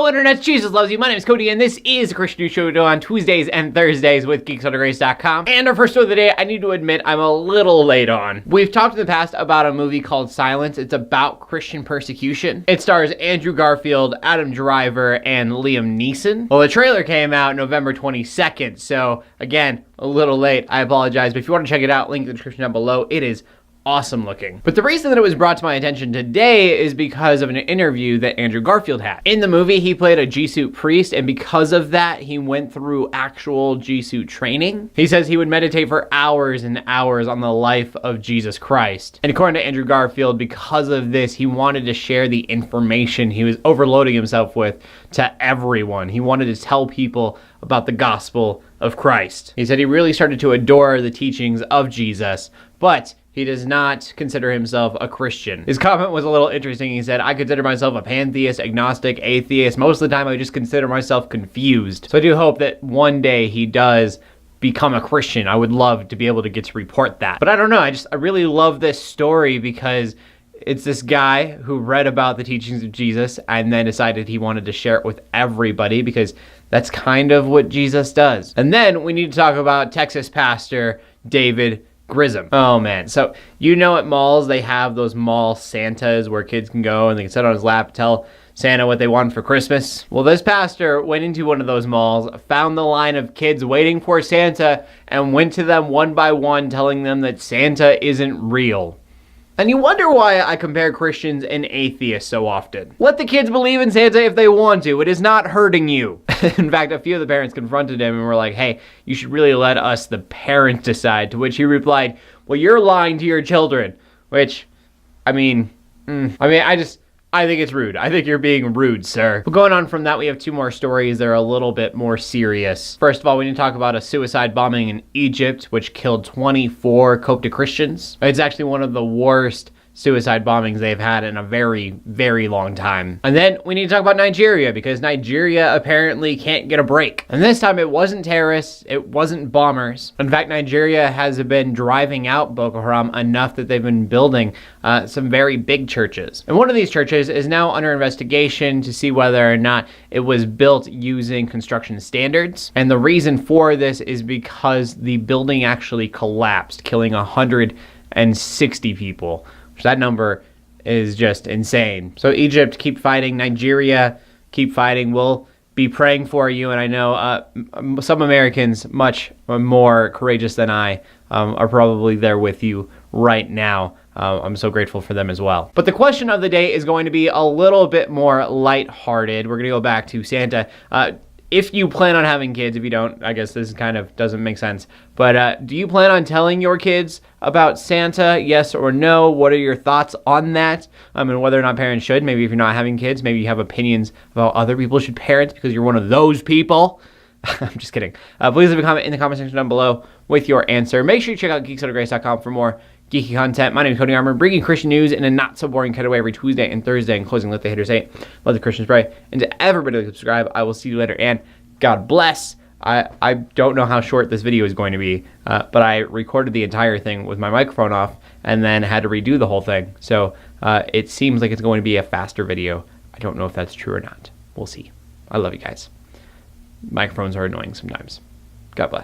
Hello Internet, Jesus loves you. My name is Cody and this is a Christian news show we do on Tuesdays and Thursdays with geeksondergrace.com. And our first story of the day, I need to admit I'm a little late on. We've talked in the past about a movie called Silence. It's about Christian persecution. It stars Andrew Garfield, Adam Driver, and Liam Neeson. Well, the trailer came out November 22nd, so again, a little late. I apologize, but if you want to check it out, link in the description down below. It is awesome looking. But the reason that it was brought to my attention today is because of an interview that Andrew Garfield had. In the movie, he played a G-suit priest, and because of that, he went through actual G-suit training. He says he would meditate for hours and hours on the life of Jesus Christ. And according to Andrew Garfield, because of this, he wanted to share the information he was overloading himself with to everyone. He wanted to tell people about the gospel of Christ. He said he really started to adore the teachings of Jesus, but he does not consider himself a Christian. His comment was a little interesting. He said, I consider myself a pantheist, agnostic, atheist. Most of the time, I just consider myself confused. So I do hope that one day he does become a Christian. I would love to be able to get to report that. But I don't know. I really love this story because it's this guy who read about the teachings of Jesus and then decided he wanted to share it with everybody because that's kind of what Jesus does. And then we need to talk about Texas pastor David Grissom. Oh man. So you know at malls they have those mall Santas where kids can go and they can sit on his lap and tell Santa what they want for Christmas. Well, this pastor went into one of those malls, found the line of kids waiting for Santa, and went to them one by one telling them that Santa isn't real. And you wonder why I compare Christians and atheists so often. Let the kids believe in Santa if they want to. It is not hurting you. In fact, a few of the parents confronted him and were like, hey, you should really let us, the parents, decide. To which he replied, well, you're lying to your children. Which, I think it's rude. I think you're being rude, sir. But going on from that, we have two more stories that are a little bit more serious. First of all, we need to talk about a suicide bombing in Egypt, which killed 24 Coptic Christians. It's actually one of the worst suicide bombings they've had in a very, very long time. And then we need to talk about Nigeria, because Nigeria apparently can't get a break. And this time it wasn't terrorists, it wasn't bombers. In fact, Nigeria has been driving out Boko Haram enough that they've been building some very big churches. And one of these churches is now under investigation to see whether or not it was built using construction standards. And the reason for this is because the building actually collapsed, killing 160 people. That number is just insane. So Egypt, keep fighting. Nigeria, keep fighting. We'll be praying for you. And I know some Americans, much more courageous than I, are probably there with you right now. I'm so grateful for them as well. But the question of the day is going to be a little bit more lighthearted. We're going to go back to Santa. If you plan on having kids, if you don't, I guess this kind of doesn't make sense. But do you plan on telling your kids about Santa, yes or no? What are your thoughts on that? And whether or not parents should. Maybe if you're not having kids, maybe you have opinions about other people should parent because you're one of those people. I'm just kidding. Please leave a comment in the comment section down below with your answer. Make sure you check out geeksondergrace.com for more geeky content. My name is Cody Armour, bringing Christian news in a not-so-boring cutaway every Tuesday and Thursday. In closing, let the haters hate, let the Christians pray. And to everybody that subscribe, I will see you later, and God bless. I don't know how short this video is going to be, but I recorded the entire thing with my microphone off and then had to redo the whole thing. So it seems like it's going to be a faster video. I don't know if that's true or not. We'll see. I love you guys. Microphones are annoying sometimes. God bless.